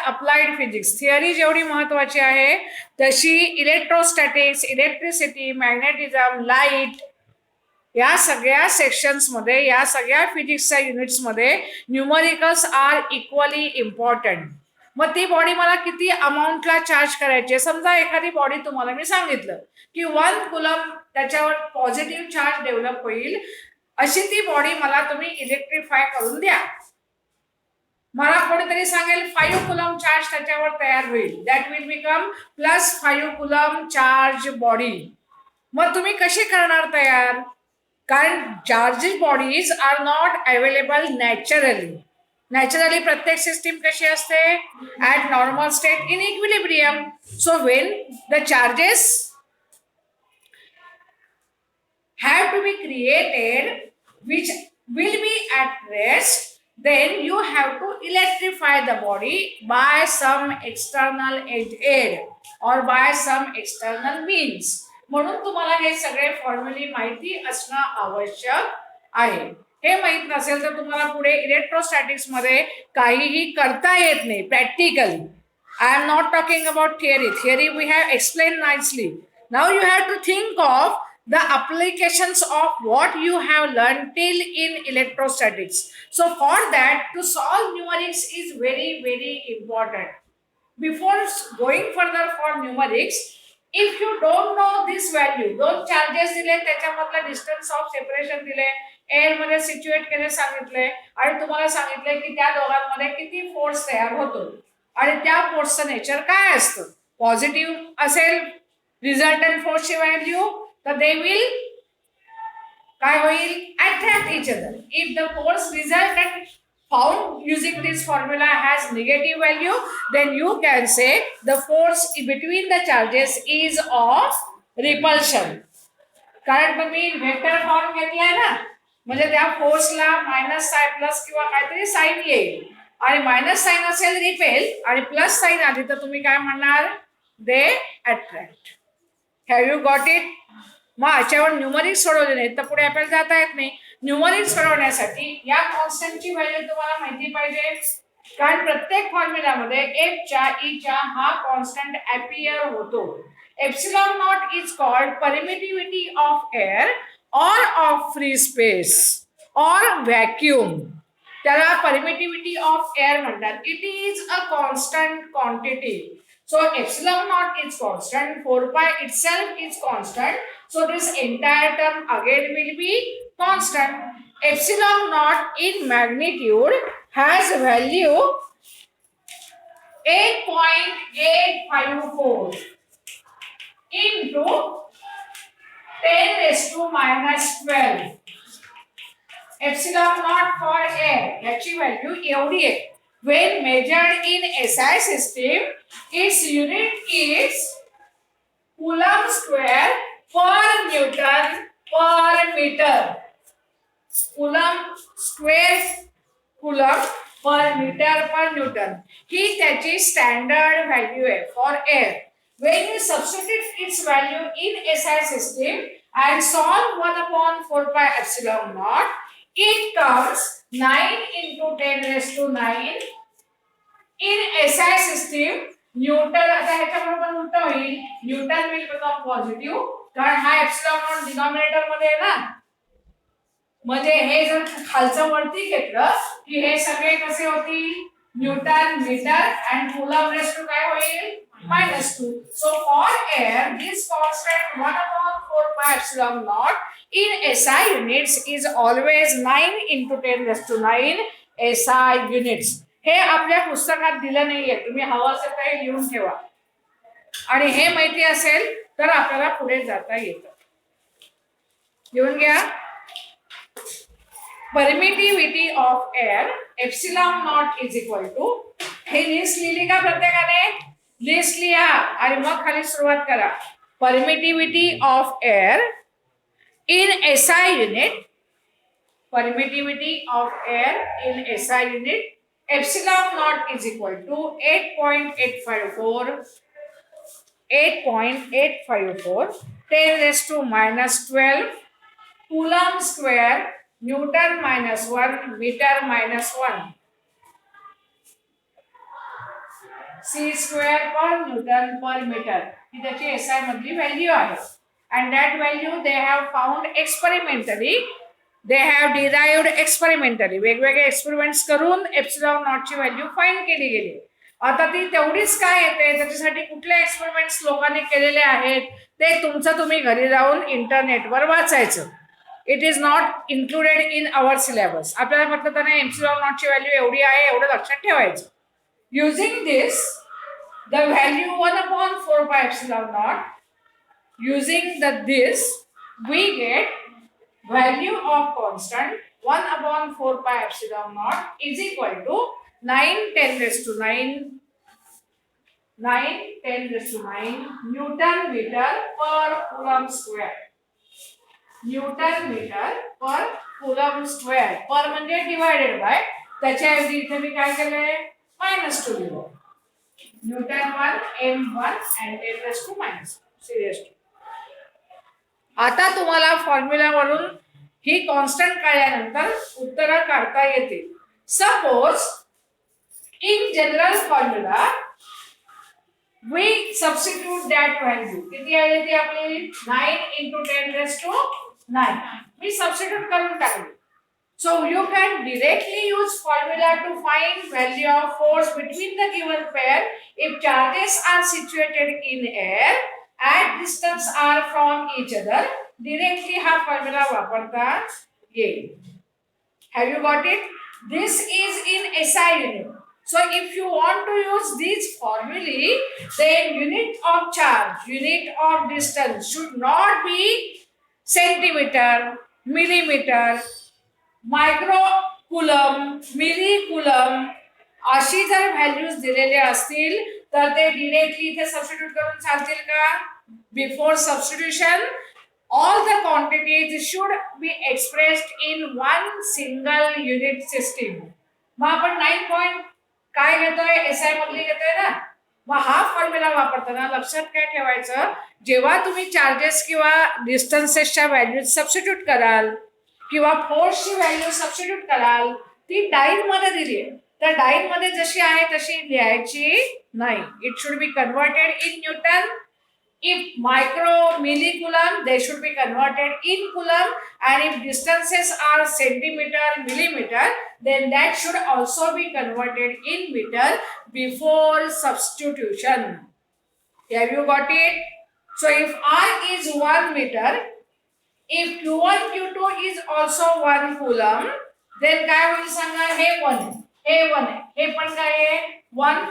Applied physics. Theory जेवढी महत्वाची आहे तशी इलेक्ट्रोस्टॅटिक्स, इलेक्ट्रिसिटी, मॅग्नेटिझम, लाईट या सगळ्या सेक्शन्समध्ये, या सगळ्या फिजिक्सच्या युनिट्समध्ये न्यूमरिकल्स आर इक्वली इम्पॉर्टंट. मग ती बॉडी मला किती अमाऊंटला चार्ज करायची. समजा एखादी बॉडी तुम्हाला मी सांगितलं की 1 कुलम त्याच्यावर पॉझिटिव्ह चार्ज डेव्हलप होईल, अशी ती बॉडी मला तुम्ही इलेक्ट्रिफाय करून द्या. मला कोणीतरी सांगेल 5 कुलम चार्ज त्याच्यावर तयार होईल, that will become +5 coulomb charge body. मग तुम्ही कशी करणार तयार? कारण charges bodies are not available naturally. Naturally प्रत्येक सिस्टीम कशी असते? At normal state in equilibrium. So when the charges have to be created which will be at rest, then you have to electrify the body by some external aid or by some external means. म्हणून तुम्हाला हे सगळे फॉर्म्युले माहिती असणं आवश्यक आहे. हे माहित नसेल तर तुम्हाला पुढे इलेक्ट्रोस्टॅटिक्स मध्ये काहीही करता येत नाही practically. I am not talking about theory. Theory we have explain nicely. Now you have to think of the applications of what you have learned till in electrostatics. So for that, to solve numerics is very, very important. Before going further for numerics, if you don't know this value, दोन charges दिले, त्याच्यामधला distance of separation दिले, air मध्ये सिच्युएट केले सांगितले आणि तुम्हाला सांगितले की त्या दोघांमध्ये किती फोर्स तयार होतो आणि त्या फोर्सचं नेचर काय असतं. पॉझिटिव्ह असेल रिझल्टंट फोर्सची व्हॅल्यू, तर they will काय होईल? attract each other. If the force resultant found using this formula has negative value, then you can say the force between the charges is of repulsion. कारण तुम्ही vector form घेतलाय ना, म्हणजे त्या फोर्सला minus sign plus किंवा काहीतरी sign येईल आणि मायनस साइन असेल रिपेल आणि प्लस साइन आली तर तुम्ही काय म्हणणार? They attract. Have you got it? मग याच्यावर न्यूमरिक्स सोडवले नाही तर पुढे आपल्याला जाता येत नाही. न्यूमरिक्स सोडवण्यासाठी या कॉन्स्टंटची व्हॅल्यू तुम्हाला माहिती पाहिजे. कारण प्रत्येक फॉर्म्युलामध्ये एफच्या ईच्या हा कॉन्स्टंट अपीयर होतो. Epsilon naught is called permittivity of air और ऑफ फ्री स्पेस और व्हॅक्यूम. त्याला परमिटिव्हिटी ऑफ एअर म्हणतात. It is a constant quantity. So epsilon naught is constant, 4 pi itself is constant. So this entire term again will be constant. Epsilon naught in magnitude has value 8.854 into 10 raised to -12. Epsilon naught for air याची value एवढी आहे. When measured in SI system, its unit is coulomb square per Newton per meter. Coulomb square coulomb per meter per Newton. ही त्याची standard value आहे for air. When you substitute its value in SI system and solve 1/4 pi epsilon naught, it comes 9 into 10 raised to 9. In SI system, Newton आता ह्याच्याबरोबर उलट होईल. Newton will become positive कारण हा epsilon not denominator मध्ये आहे ना. म्हणजे हे जर खालचं वरती घेतलं की हे सगळे कसे होतील? Newton metre and coulomb raise to काय होईल? -2. So for air this constant 1/4 pi epsilon naught in SI units is always 9 into 10 raised to 9 SI units. हे आपल्या पुस्तकात दिलं नाहीये. तुम्ही हवं असेल तर लिहून ठेवा आणि हे माहिती असेल तर आपल्याला पुढे जाता येतं. लिहून घ्या. Permittivity of air epsilon naught is equal to, हे लिस्ट लिहिली का प्रत्येकाने? लिस्ट लिहा आणि मग खाली सुरुवात करा. Permittivity of air in SI unit, permittivity of air in SI unit, epsilon naught is equal to 8.854 10 raised to -12 coulomb square Newton -1 meter -1. C square per Newton per meter ही त्याची SI मधली value आहे. And that value they have found experimentally. They have derived experimentally. वेगवेगळे experiments करून epsilon not ची value find केली गेली. आता ती तेवढीच काय येते, त्याच्यासाठी कुठले एक्सपेरिमेंट्स लोकांनी केलेले आहेत ते तुमचं तुम्ही घरी जाऊन इंटरनेटवर वाचायचं. It is not included in our syllabus. आपल्याला फक्त त्याने एप्सिलॉन नॉट ची व्हॅल्यू एवढी आहे एवढं लक्षात ठेवायचं. Using this the value 1/4 pi epsilon naught. Using this, we get value of constant 1/4 pi epsilon naught is equal to 9 10 raised to 9 Newton meter per coulomb square. Newton meter per coulomb square. Per म्हणजे divided by. त्याच्याऐवजी इथे मी काय केलंय -2 लिहिलं. Newton 1 M1 and 10 raised to -. आता तुम्हाला फॉर्म्युलावरून ही constant काढल्यानंतर उत्तर काढता येतील. Suppose in general formula we substitute that value. किती आहे ती आपली 9 × 10 raised to 9. मी सबस्टिट्यूट करून टाकली. So you can directly use formula to find value of force between the given pair if charges are situated in air at distance r from each other. Directly हा formula वापरता येईल. Have you got it? This is in SI unit. So if you want to use these formulae, then unit of charge, unit of distance should not be centimeter, millimeter, micro coulomb, milli coulomb अशी जर values दिलेले असतील तर ते directly इथे substitute करून चालतील का? Before substitution all the quantities should be expressed in one single unit system. मग आपण 9 पॉइंट काय घेतोय SI मधली घेतोय ना. मग हा फॉर्म्युला वापरताना लक्षात काय ठेवायचं, जेव्हा तुम्ही चार्जेस किंवा डिस्टन्सेसच्या व्हॅल्यूज सबस्टिट्यूट कराल किंवा फोर्सची व्हॅल्यू सबस्टिट्यूट कराल ती डाईन मध्ये दिली आहे तर डाईन मध्ये जशी आहे तशी लिहायची नाही. It should be converted in newton. If micro millicoulomb, they should be converted in coulomb, and if distances are centimeter, millimeter, then that should also be converted in meter before substitution. Have you got it? So if R is 1 meter, if Q1, Q2 is also 1 coulomb, then काय होईल सांगा, हे 1 आहे, हे 1 आहे, हे पण काय आहे 1.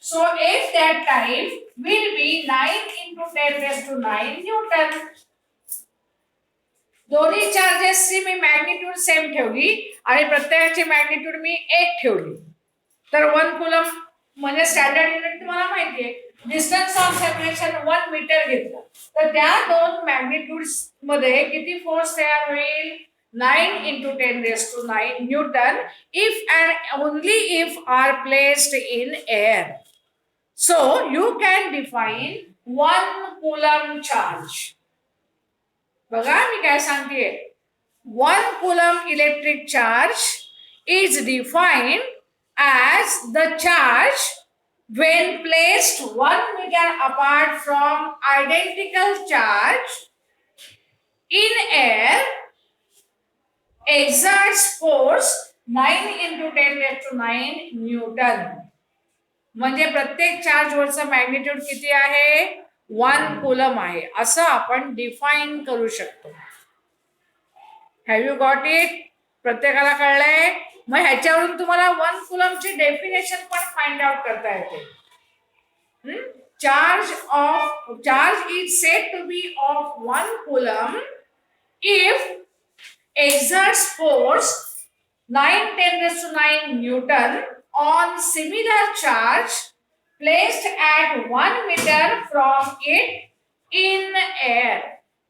So at that time will be 9 × 10 raised to 9 Newton. दोन्ही चार्जेसची मी मॅग्निट्यूड सेम ठेवली आणि प्रत्येकाची मॅग्निट्यूड मी 1 ठेवली. तर 1 कुलम म्हणजे स्टँडर्ड युनिट तुम्हाला माहिती आहे. डिस्टन्स ऑफ सेपरेशन 1 मीटर घेतलं तर त्या दोन मॅग्निट्यूड्स मध्ये किती फोर्स तयार होईल? 9 × 10 raised to 9 Newton if and only if are placed in air. So you can define 1 coulomb charge. बघा मी काय सांगतेय. 1 coulomb electric charge is defined as the charge when placed 1 meter apart from identical charge in air exerts force 9 × 10 raised to 9 Newton. म्हणजे प्रत्येक charge वरचा magnitude किती आहे? 1 coulomb आहे असं आपण डिफाइन करू शकतो. Have you got it? प्रत्येकाला कळलंय? मग ह्याच्यावरून तुम्हाला 1 कुलमची डेफिनेशन पण फाइंड आउट करता येते. Charge is said to be of 1 coulomb if exerts force 9 × 10 raised to 9 Newton on similar charge placed at 1 meter from it in air.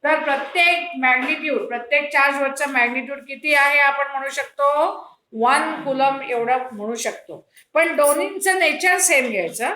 तर प्रत्येक मॅग्निट्यूड, प्रत्येक चार्ज वरचा मॅग्निट्यूड किती आहे आपण म्हणू शकतो? 1 कुलम एवढं म्हणू शकतो. पण दोन्हींचं नेचर सेम घ्यायचं,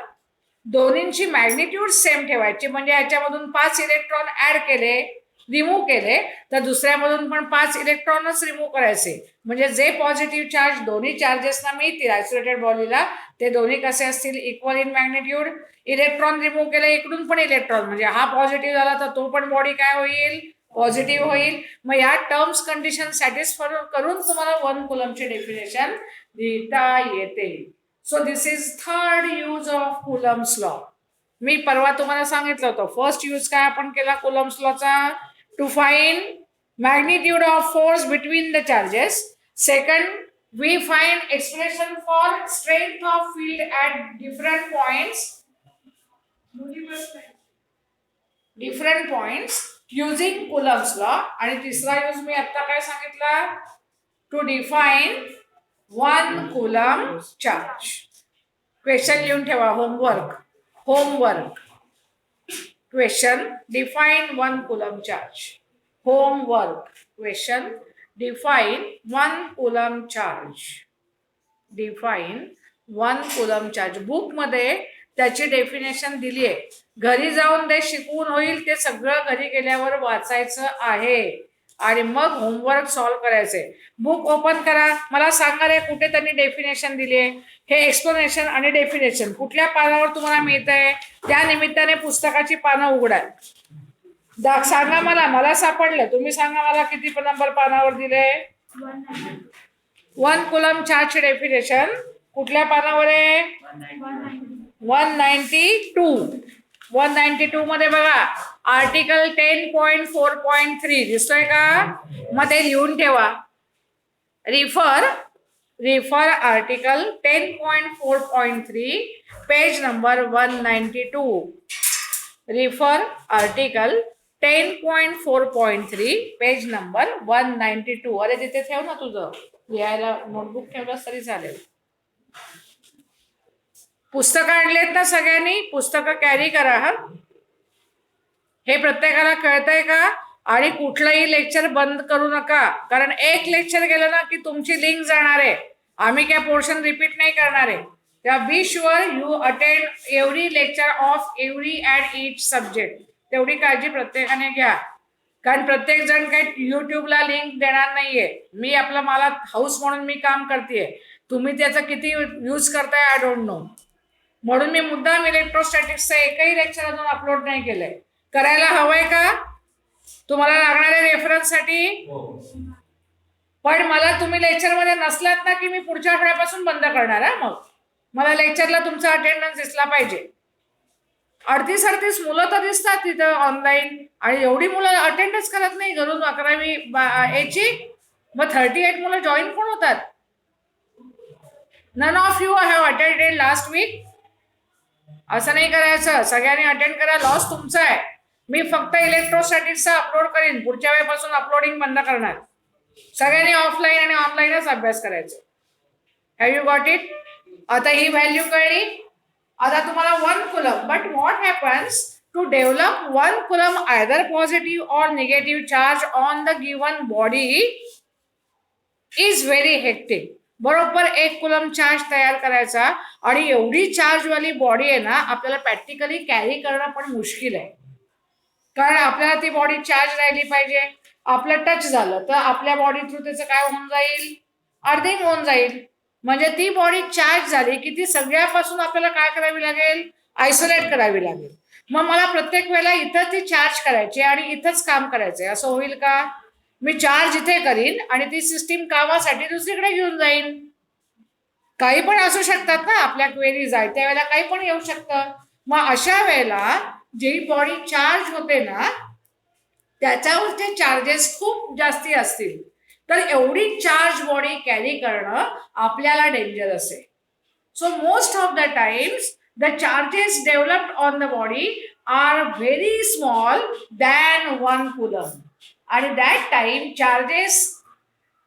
दोन्हींची मॅग्निट्यूड सेम ठेवायची. म्हणजे ह्याच्यामधून 5 इलेक्ट्रॉन ऍड केले रिमूव्ह केले तर दुसऱ्यामधून पण 5 इलेक्ट्रॉनच रिमूव्ह करायचे, म्हणजे जे पॉझिटिव्ह चार्ज दोन्ही चार्जेसना मिळतील आयसोलेटेड बॉडीला ते दोन्ही कसे असतील, equal in magnitude. Electron remove केले, इकडून पण इलेक्ट्रॉन, म्हणजे हा पॉझिटिव्ह झाला तर तो पण बॉडी काय होईल, पॉझिटिव्ह होईल. मग या टर्म्स कंडिशन सॅटिस्फाय करून तुम्हाला 1 कुलमचे डेफिनेशन लिहिता येते. So this is third use of Coulomb's law. मी परवा तुम्हाला सांगितलं होतं फर्स्ट यूज काय आपण केला कुलम्स लॉचा, to find magnitude of force between the charges. Second, we find expression for strength of field at different points using Coulomb's law. आणि तिसरा यूज मी आता काय सांगितला, to define 1 coulomb charge. Question लिहून ठेवा, homework question, define 1 coulomb charge. Homework question, define 1 coulomb charge. define 1 coulomb charge. Book मध्ये त्याची definition दिली आहे, घरी जाऊन ते शिकवून होईल, ते सगळं घरी गेल्यावर वाचायचं आहे आणि मग होमवर्क सॉल्व्ह करायचे. बुक ओपन करा, मला सांगा रे कुठे त्यांनी डेफिनेशन दिली आहे. हे एक्सप्लेनेशन आणि डेफिनेशन कुठल्या पानावर तुम्हाला मिळतंय, त्या निमित्ताने पुस्तकाची पानं उघडा. सांगा मला सापडलं, तुम्ही सांगा मला किती नंबर पानावर दिले. 1 कुलम चार्ज डेफिनेशन कुठल्या पानावर आहे, 192. 192 मध्ये बघा आर्टिकल 10.4.3 दिसतोय का, मग ते लिहून ठेवा. Refer article 10.4.3 page number 192. Refer article 10.4.3 page number 192. अरे तिथे ठेव ना, तुझं लिहायला नोटबुक ठेवलंस तरी चालेल. पुस्तकं आणलेत ना सगळ्यांनी, पुस्तकं कॅरी करा. हा, हे प्रत्येकाला कळतंय का. आणि कुठलंही लेक्चर बंद करू नका, कारण एक लेक्चर गेलं ना की तुमची लिंक जाणार आहे. आम्ही काय पोर्शन रिपीट नाही करणार आहे. तेव्हा be sure you attend every lecture of every and each subject. तेवढी काळजी प्रत्येकाने घ्या, कारण प्रत्येक जण काही युट्यूबला लिंक देणार नाहीये. मी मला हाऊस म्हणून मी काम करतेय, तुम्ही त्याचा किती यूज करताय आय डोंट नो. म्हणून मी मुद्दाम इलेक्ट्रोस्टॅटिक्सचं एकही लेक्चर अजून अपलोड नाही केलंय. करायला हवंय का तुम्हाला लागणाऱ्या रेफरन्ससाठी. पण मला तुम्ही लेक्चरमध्ये नसलात ना की मी पुढच्या आठवड्यापासून बंद करणार आहे. मग मला लेक्चरला तुमचा अटेंडन्स दिसला पाहिजे. 38 मुलं तर दिसतात तिथं ऑनलाईन, आणि एवढी मुलं अटेंडच करत नाही घरून 11वी याची. मग 38 मुलं जॉईन पण होतात. None of you have attended last week. असं नाही करायचं, सगळ्यांनी अटेंड करा. लॉस तुमचा आहे. मी फक्त इलेक्ट्रोस्टॅटिक्सचा अपलोड करीन, पुढच्या वेळेपासून अपलोडिंग बंद करणार. सगळ्यांनी ऑफलाईन आणि ऑनलाईनच अभ्यास करायचा. Have you got it. आता ही व्हॅल्यू कळली. आता तुम्हाला 1 coulomb, but what happens to develop 1 coulomb either positive or negative charge on the given body is very hectic. बरोबर 1 कुलम चार्ज तयार करायचा, आणि एवढी चार्जवाली बॉडी आहे ना, आपल्याला प्रॅक्टिकली कॅरी करणं पण मुश्किल आहे. कारण आपल्याला ती बॉडी चार्ज राहिली पाहिजे. आपलं टच झालं तर आपल्या बॉडी थ्रू त्याचं काय होऊन जाईल, अर्धिंग होऊन जाईल. म्हणजे ती बॉडी चार्ज झाली की ती सगळ्यापासून आपल्याला काय करावी लागेल, आयसोलेट करावी लागेल. मग मला प्रत्येक वेळेला इथं ती चार्ज करायची आणि इथंच काम करायचंय असं होईल का. मी चार्ज इथे करीन आणि ती सिस्टीम कामासाठी दुसरीकडे घेऊन जाईन. काही पण असू शकतात ना आपल्या क्वेरीज आहे त्यावेळेला, काही पण येऊ शकतं. मग अशा वेळेला जी बॉडी चार्ज होते ना त्याच्यावरचे चार्जेस खूप जास्ती असतील तर एवढी चार्ज बॉडी कॅरी करणं आपल्याला डेंजरस आहे. So most of the times the charges developed on the body are very small than 1 coulomb. आणि that time charges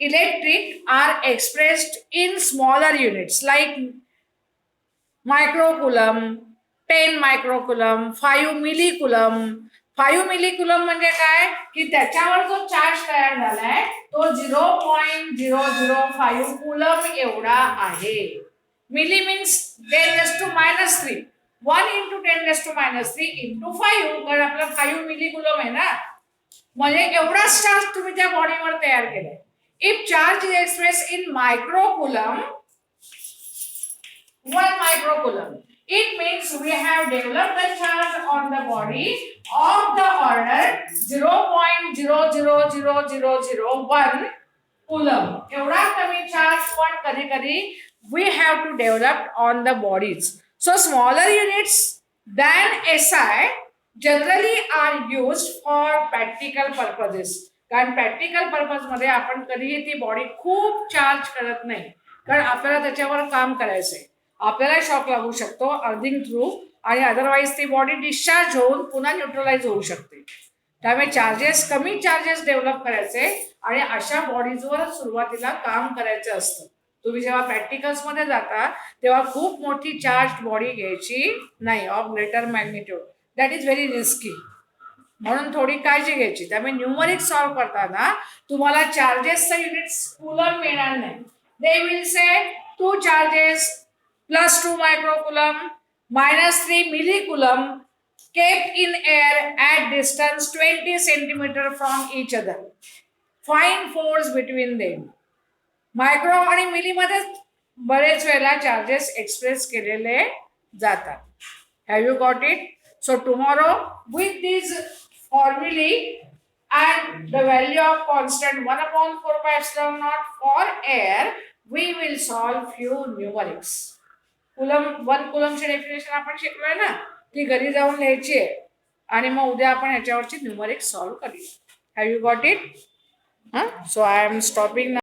electric are expressed in smaller units like microcoulomb, 10 microcoulomb, 5 millicoulomb. 5 millicoulomb म्हणजे काय की त्याच्यावर जो charge तयार झालाय तो 0.005 coulomb एवढा आहे. मिली मीन्स 10⁻³ 1 × 10⁻³ × 5, कारण आपला 5 मिलीकुलम आहे ना. म्हणजे एवढाच चार्ज तुम्ही त्या बॉडीवर तयार केलाय. If charge is express in microcoulomb, 1 microcoulomb, it means we have developed the charge on the body of the order 0.000001 coulomb. एवढा कमी चार्ज पण कधी कधी we have to develop on the bodies. So smaller units than SI generally are used for practical purposes. कारण practical purpose मध्ये आपण कधीही ती बॉडी खूप चार्ज करत नाही, कारण आपल्याला त्याच्यावर काम करायचंय. आपल्याला शॉक लागू शकतो अर्थिंग थ्रू, आणि अदरवाईज ती बॉडी डिस्चार्ज होऊन पुन्हा न्यूट्रलाइज होऊ शकते. त्यामुळे कमी चार्जेस डेव्हलप करायचे आणि अशा बॉडीजवर सुरुवातीला काम करायचं असतं. तुम्ही जेव्हा प्रॅक्टिकल्स मध्ये जाता तेव्हा खूप मोठी चार्ज बॉडी घ्यायची नाही of greater magnitude. That is very risky. म्हणून थोडी काळजी घ्यायची. त्यामुळे न्यूमरिक सॉल्व्ह करताना तुम्हाला चार्जेसचं युनिट्स कुलम मिळणार नाही. They will say 2 charges plus 2 microcoulomb minus 3 millicoulomb kept in air at distance 20 centimeter from each other. Find force between them. Micro आणि मिली मध्ये बरेच वेळेला चार्जेस एक्सप्रेस केलेले जातात. Have you got it? So tomorrow with this फॉर्म्युली and the value of constant 1/4πε0 for air, we will solve few numerics. Coulomb 1 कुलमची definition आपण शिकलोय ना, ती घरी जाऊन लिहायची आहे आणि मग उद्या आपण ह्याच्यावरची न्यूमरिक सॉल्व्ह करूया. Have you got it? So I am stopping.